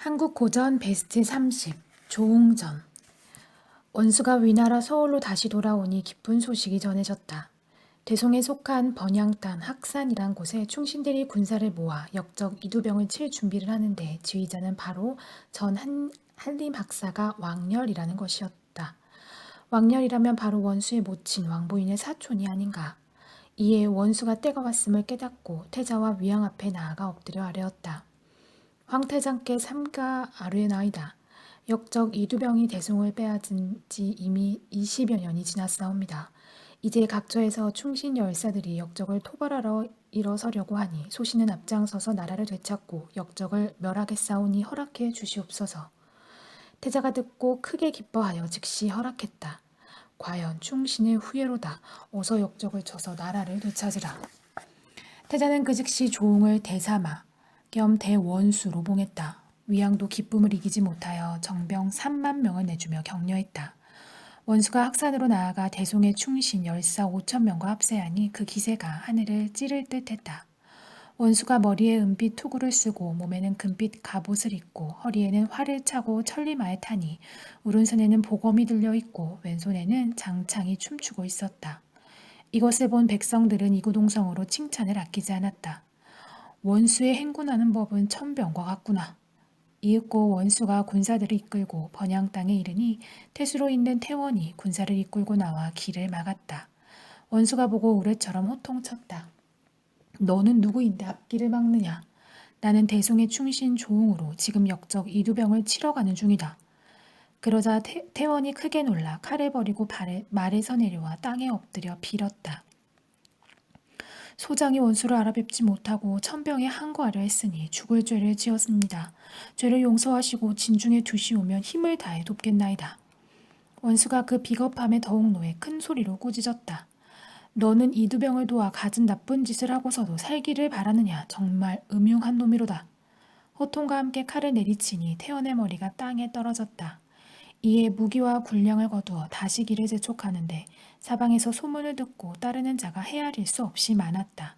한국 고전 베스트 30 조홍전. 원수가 위나라 서울로 다시 돌아오니 기쁜 소식이 전해졌다. 대송에 속한 번양단 학산이란 곳에 충신들이 군사를 모아 역적 이두병을 칠 준비를 하는데 지휘자는 바로 전 한림 학사가 왕렬이라는 것이었다. 왕렬이라면 바로 원수의 모친 왕부인의 사촌이 아닌가. 이에 원수가 때가 왔음을 깨닫고 태자와 위왕 앞에 나아가 엎드려 아뢰었다. 황태장께 삼가 아뢰나이다. 역적 이두병이 대송을 빼앗은 지 이미 20여 년이 지났사옵니다. 이제 각처에서 충신 열사들이 역적을 토벌하러 일어서려고 하니 소신은 앞장서서 나라를 되찾고 역적을 멸하겠사오니 허락해 주시옵소서. 태자가 듣고 크게 기뻐하여 즉시 허락했다. 과연 충신의 후예로다. 어서 역적을 쳐서 나라를 되찾으라. 태자는 그 즉시 조홍을 대사마 겸 대원수로 봉했다. 위양도 기쁨을 이기지 못하여 정병 3만 명을 내주며 격려했다. 원수가 학산으로 나아가 대송의 충신 열사 5천 명과 합세하니 그 기세가 하늘을 찌를 듯했다. 원수가 머리에 은빛 투구를 쓰고 몸에는 금빛 갑옷을 입고 허리에는 활을 차고 천리마에 타니 오른손에는 보검이 들려 있고 왼손에는 장창이 춤추고 있었다. 이것을 본 백성들은 이구동성으로 칭찬을 아끼지 않았다. 원수의 행군하는 법은 천병과 같구나. 이윽고 원수가 군사들을 이끌고 번양 땅에 이르니 태수로 있는 태원이 군사를 이끌고 나와 길을 막았다. 원수가 보고 우레처럼 호통쳤다. 너는 누구인데 앞길을 막느냐? 나는 대송의 충신 조홍으로 지금 역적 이두병을 치러 가는 중이다. 그러자 태원이 크게 놀라 칼을 버리고 말에서 내려와 땅에 엎드려 빌었다. 소장이 원수를 알아뵙지 못하고 천병에 항거하려 했으니 죽을 죄를 지었습니다. 죄를 용서하시고 진중에 두시오면 힘을 다해 돕겠나이다. 원수가 그 비겁함에 더욱 노해 큰 소리로 꾸짖었다. 너는 이두병을 도와 갖은 나쁜 짓을 하고서도 살기를 바라느냐. 정말 음흉한 놈이로다. 호통과 함께 칼을 내리치니 태원의 머리가 땅에 떨어졌다. 이에 무기와 군량을 거두어 다시 길을 재촉하는데 사방에서 소문을 듣고 따르는 자가 헤아릴 수 없이 많았다.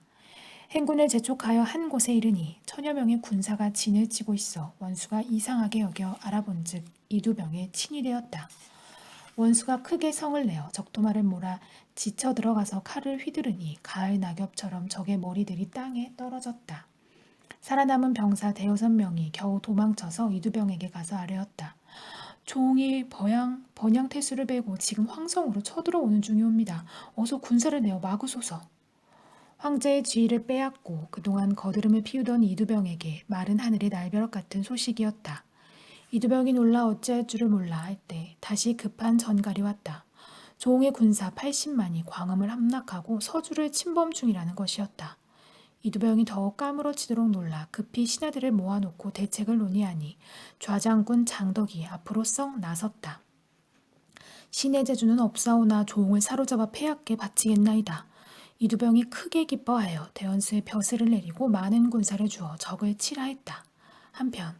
행군을 재촉하여 한 곳에 이르니 천여 명의 군사가 진을 치고 있어 원수가 이상하게 여겨 알아본즉 이두병의 친이 되었다. 원수가 크게 성을 내어 적토마를 몰아 지쳐 들어가서 칼을 휘두르니 가을 낙엽처럼 적의 머리들이 땅에 떨어졌다. 살아남은 병사 대여섯 명이 겨우 도망쳐서 이두병에게 가서 아뢰었다. 조홍이 번양 태수를 베고 지금 황성으로 쳐들어오는 중이옵니다. 어서 군사를 내어 막으소서. 황제의 지위를 빼앗고 그동안 거드름을 피우던 이두병에게 마른 하늘의 날벼락 같은 소식이었다. 이두병이 놀라 어찌할 줄을 몰라 할 때 다시 급한 전갈이 왔다. 조홍의 군사 80만이 광음을 함락하고 서주를 침범 중이라는 것이었다. 이두병이 더욱 까무러치도록 놀라 급히 신하들을 모아놓고 대책을 논의하니 좌장군 장덕이 앞으로 썩 나섰다. 신의 재주는 없사오나 조홍을 사로잡아 패하께 바치겠나이다. 이두병이 크게 기뻐하여 대원수의 벼슬을 내리고 많은 군사를 주어 적을 치라 했다. 한편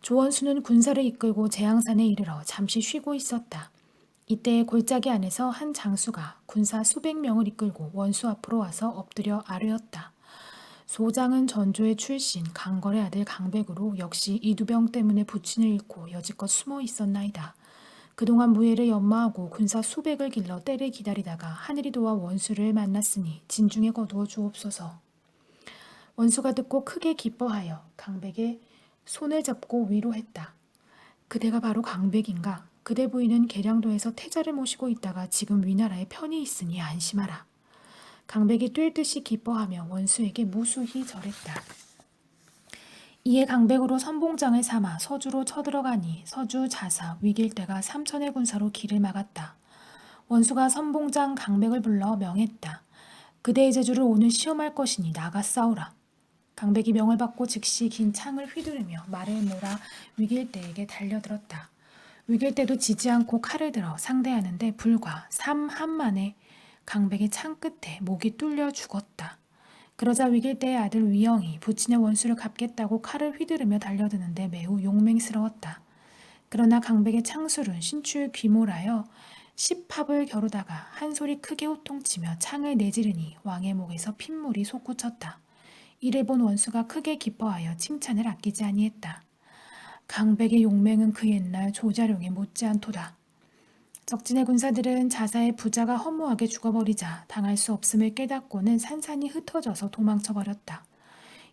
조원수는 군사를 이끌고 재앙산에 이르러 잠시 쉬고 있었다. 이때 골짜기 안에서 한 장수가 군사 수백 명을 이끌고 원수 앞으로 와서 엎드려 아뢰었다. 소장은 전조의 출신 강걸의 아들 강백으로 역시 이두병 때문에 부친을 잃고 여지껏 숨어 있었나이다. 그동안 무예를 연마하고 군사 수백을 길러 때를 기다리다가 하늘이 도와 원수를 만났으니 진중에 거두어 주옵소서. 원수가 듣고 크게 기뻐하여 강백의 손을 잡고 위로했다. 그대가 바로 강백인가? 그대 부인은 계량도에서 태자를 모시고 있다가 지금 위나라에 편히 있으니 안심하라. 강백이 뛸 듯이 기뻐하며 원수에게 무수히 절했다. 이에 강백으로 선봉장을 삼아 서주로 쳐들어가니 서주 자사 위길대가 3천의 군사로 길을 막았다. 원수가 선봉장 강백을 불러 명했다. 그대의 재주를 오늘 시험할 것이니 나가 싸우라. 강백이 명을 받고 즉시 긴 창을 휘두르며 말을 몰아 위길대에게 달려들었다. 위길대도 지지 않고 칼을 들어 상대하는데 불과 3한 만에 강백의 창 끝에 목이 뚫려 죽었다. 그러자 위길대의 아들 위영이 부친의 원수를 갚겠다고 칼을 휘두르며 달려드는데 매우 용맹스러웠다. 그러나 강백의 창술은 신출 귀몰하여 10합을 겨루다가 한 소리 크게 호통치며 창을 내지르니 왕의 목에서 핏물이 솟구쳤다. 이를 본 원수가 크게 기뻐하여 칭찬을 아끼지 아니했다. 강백의 용맹은 그 옛날 조자룡에 못지않도다. 적진의 군사들은 자사의 부자가 허무하게 죽어버리자 당할 수 없음을 깨닫고는 산산이 흩어져서 도망쳐버렸다.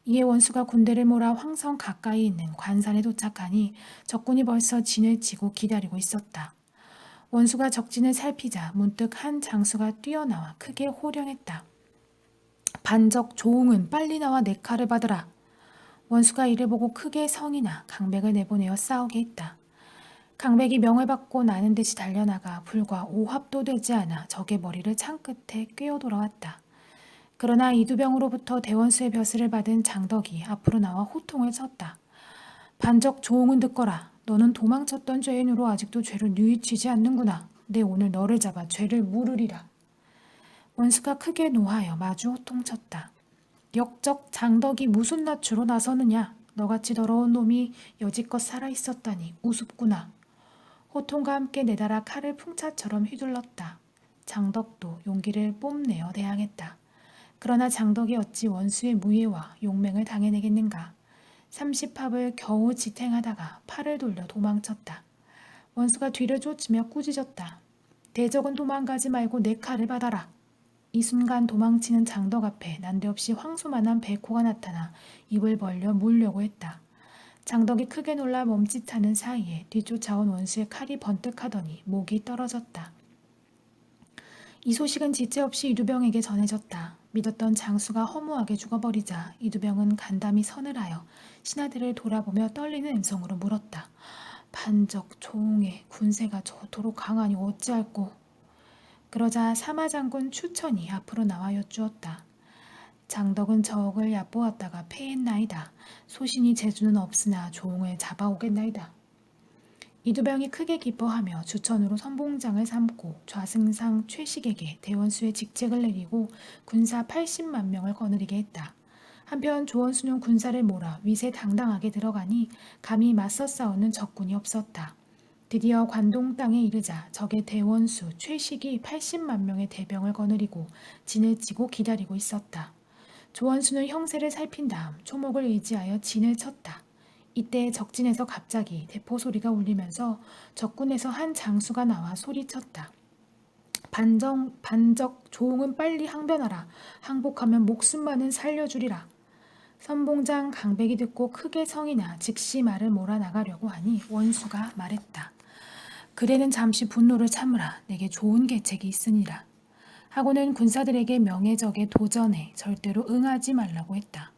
이에 원수가 군대를 몰아 황성 가까이 있는 관산에 도착하니 적군이 벌써 진을 치고 기다리고 있었다. 원수가 적진을 살피자 문득 한 장수가 뛰어나와 크게 호령했다. 반적 조웅은 빨리 나와 내 칼을 받으라. 원수가 이를 보고 크게 성이나 강백을 내보내어 싸우게 했다. 강백이 명을 받고 나는 듯이 달려나가 불과 5합도 되지 않아 적의 머리를 창끝에 꿰어 돌아왔다. 그러나 이두병으로부터 대원수의 벼슬을 받은 장덕이 앞으로 나와 호통을 쳤다. 반적 조웅은 듣거라. 너는 도망쳤던 죄인으로 아직도 죄를 뉘우치지 않는구나. 내 오늘 너를 잡아 죄를 물으리라. 원수가 크게 노하여 마주 호통쳤다. 역적 장덕이 무슨 낯으로 나서느냐. 너같이 더러운 놈이 여지껏 살아있었다니 우습구나. 호통과 함께 내달아 칼을 풍차처럼 휘둘렀다. 장덕도 용기를 뽐내어 대항했다. 그러나 장덕이 어찌 원수의 무예와 용맹을 당해내겠는가. 30합을 겨우 지탱하다가 팔을 돌려 도망쳤다. 원수가 뒤를 쫓으며 꾸짖었다. 대적은 도망가지 말고 내 칼을 받아라. 이 순간 도망치는 장덕 앞에 난데없이 황소만한 백호가 나타나 입을 벌려 물려고 했다. 장덕이 크게 놀라 멈칫하는 사이에 뒤쫓아온 원수의 칼이 번뜩하더니 목이 떨어졌다. 이 소식은 지체 없이 이두병에게 전해졌다. 믿었던 장수가 허무하게 죽어버리자 이두병은 간담이 서늘하여 신하들을 돌아보며 떨리는 음성으로 물었다. 반적 조웅의 군세가 저토록 강하니 어찌할꼬. 그러자 사마장군 추천이 앞으로 나와 여쭈었다. 장덕은 적을 얕보았다가 패했나이다. 소신이 재주는 없으나 조웅을 잡아오겠나이다. 이두병이 크게 기뻐하며 주천으로 선봉장을 삼고 좌승상 최식에게 대원수의 직책을 내리고 군사 80만 명을 거느리게 했다. 한편 조원수는 군사를 몰아 위세당당하게 들어가니 감히 맞서 싸우는 적군이 없었다. 드디어 관동 땅에 이르자 적의 대원수 최식이 80만 명의 대병을 거느리고 진을 치고 기다리고 있었다. 조원수는 형세를 살핀 다음 초목을 의지하여 진을 쳤다. 이때 적진에서 갑자기 대포 소리가 울리면서 적군에서 한 장수가 나와 소리쳤다. 반적 조웅은 빨리 항변하라. 항복하면 목숨만은 살려주리라. 선봉장 강백이 듣고 크게 성이나 즉시 말을 몰아나가려고 하니 원수가 말했다. 그대는 잠시 분노를 참으라. 내게 좋은 계책이 있으니라. 하고는 군사들에게 명예적의 도전에 절대로 응하지 말라고 했다.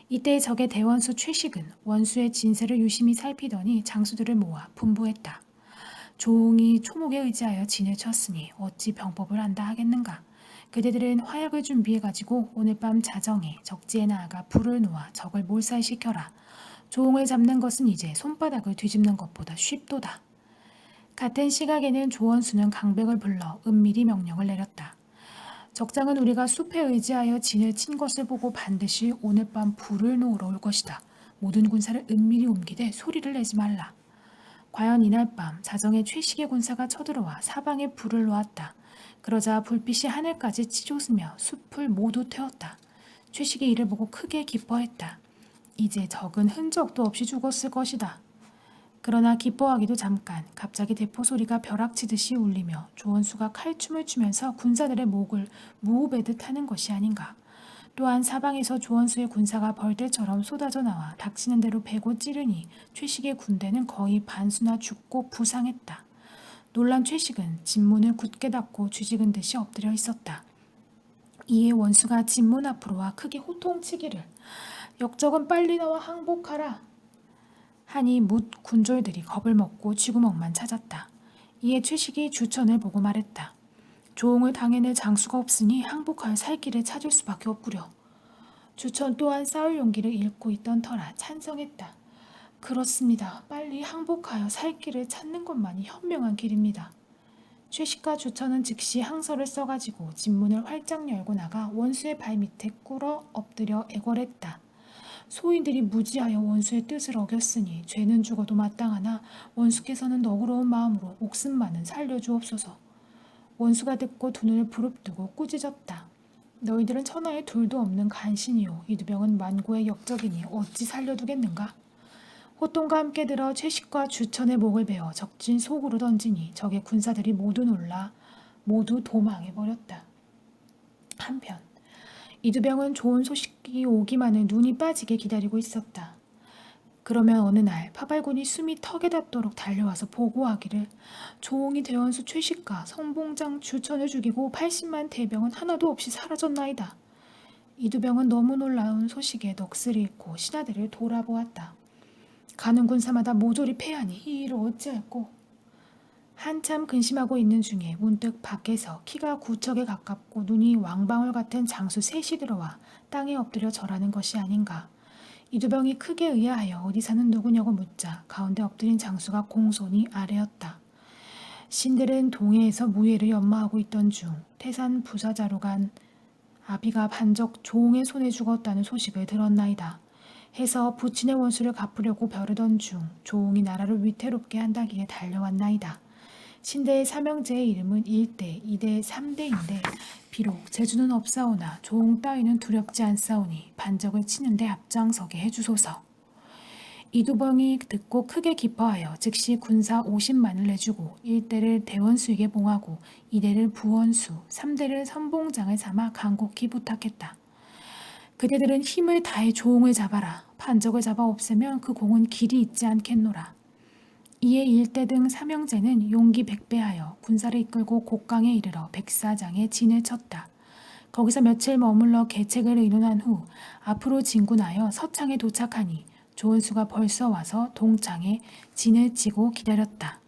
이때 적의 대원수 최식은 원수의 진세를 유심히 살피더니 장수들을 모아 분부했다. 조웅이 초목에 의지하여 진을 쳤으니 어찌 병법을 안다 하겠는가. 그대들은 화약을 준비해가지고 오늘 밤 자정에 적지에 나아가 불을 놓아 적을 몰살시켜라. 조웅을 잡는 것은 이제 손바닥을 뒤집는 것보다 쉽도다. 같은 시각에는 조원수는 강백을 불러 은밀히 명령을 내렸다. 적장은 우리가 숲에 의지하여 진을 친 것을 보고 반드시 오늘 밤 불을 놓으러 올 것이다. 모든 군사를 은밀히 옮기되 소리를 내지 말라. 과연 이날 밤 자정에 최식의 군사가 쳐들어와 사방에 불을 놓았다. 그러자 불빛이 하늘까지 치솟으며 숲을 모두 태웠다. 최식이 이를 보고 크게 기뻐했다. 이제 적은 흔적도 없이 죽었을 것이다. 그러나 기뻐하기도 잠깐 갑자기 대포 소리가 벼락치듯이 울리며 조원수가 칼춤을 추면서 군사들의 목을 무호베듯 하는 것이 아닌가. 또한 사방에서 조원수의 군사가 벌떼처럼 쏟아져 나와 닥치는 대로 베고 찌르니 최식의 군대는 거의 반수나 죽고 부상했다. 놀란 최식은 진문을 굳게 닫고 쥐직은 듯이 엎드려 있었다. 이에 원수가 진문 앞으로 와 크게 호통치기를 역적은 빨리 나와 항복하라 하니 뭇 군졸들이 겁을 먹고 쥐구멍만 찾았다. 이에 최식이 주천을 보고 말했다. 조웅을 당해낼 장수가 없으니 항복하여 살 길을 찾을 수밖에 없구려. 주천 또한 싸울 용기를 잃고 있던 터라 찬성했다. 그렇습니다. 빨리 항복하여 살 길을 찾는 것만이 현명한 길입니다. 최식과 주천은 즉시 항서를 써가지고 진문을 활짝 열고 나가 원수의 발밑에 꿇어 엎드려 애걸했다. 소인들이 무지하여 원수의 뜻을 어겼으니 죄는 죽어도 마땅하나 원수께서는 너그러운 마음으로 목숨만은 살려주옵소서. 원수가 듣고 두 눈을 부릅뜨고 꾸짖었다. 너희들은 천하에 둘도 없는 간신이요 이두병은 만고의 역적이니 어찌 살려두겠는가. 호통과 함께 들어 최식과 주천의 목을 베어 적진 속으로 던지니 적의 군사들이 모두 놀라 모두 도망해버렸다. 한편 이두병은 좋은 소식이 오기만을 눈이 빠지게 기다리고 있었다. 그러면 어느 날 파발군이 숨이 턱에 닿도록 달려와서 보고하기를 조홍이 대원수 최식과 성봉장 주천을 죽이고 80만 대병은 하나도 없이 사라졌나이다. 이두병은 너무 놀라운 소식에 넋을 잃고 신하들을 돌아보았다. 가는 군사마다 모조리 패하니 이 일을 어찌할꼬. 한참 근심하고 있는 중에 문득 밖에서 키가 9척에 가깝고 눈이 왕방울 같은 장수 셋이 들어와 땅에 엎드려 절하는 것이 아닌가. 이두병이 크게 의아하여 어디 사는 누구냐고 묻자 가운데 엎드린 장수가 공손히 아뢰었다. 신들은 동해에서 무예를 연마하고 있던 중 태산 부사자로 간 아비가 반적 조홍의 손에 죽었다는 소식을 들었나이다. 해서 부친의 원수를 갚으려고 벼르던 중 조홍이 나라를 위태롭게 한다기에 달려왔나이다. 신대의 삼형제의 이름은 1대, 2대, 3대인데 비록 재주는 없사오나 조홍 따위는 두렵지 않사오니 반적을 치는데 앞장서게 해주소서. 이두병이 듣고 크게 기뻐하여 즉시 군사 50만을 내주고 1대를 대원수에게 봉하고 2대를 부원수, 3대를 선봉장을 삼아 간곡히 부탁했다. 그대들은 힘을 다해 조홍을 잡아라. 반적을 잡아 없애면 그 공은 길이 있지 않겠노라. 이에 1대 등 삼형제는 용기 백배하여 군사를 이끌고 곡강에 이르러 백사장에 진을 쳤다. 거기서 며칠 머물러 계책을 의논한 후 앞으로 진군하여 서창에 도착하니 조은수가 벌써 와서 동창에 진을 치고 기다렸다.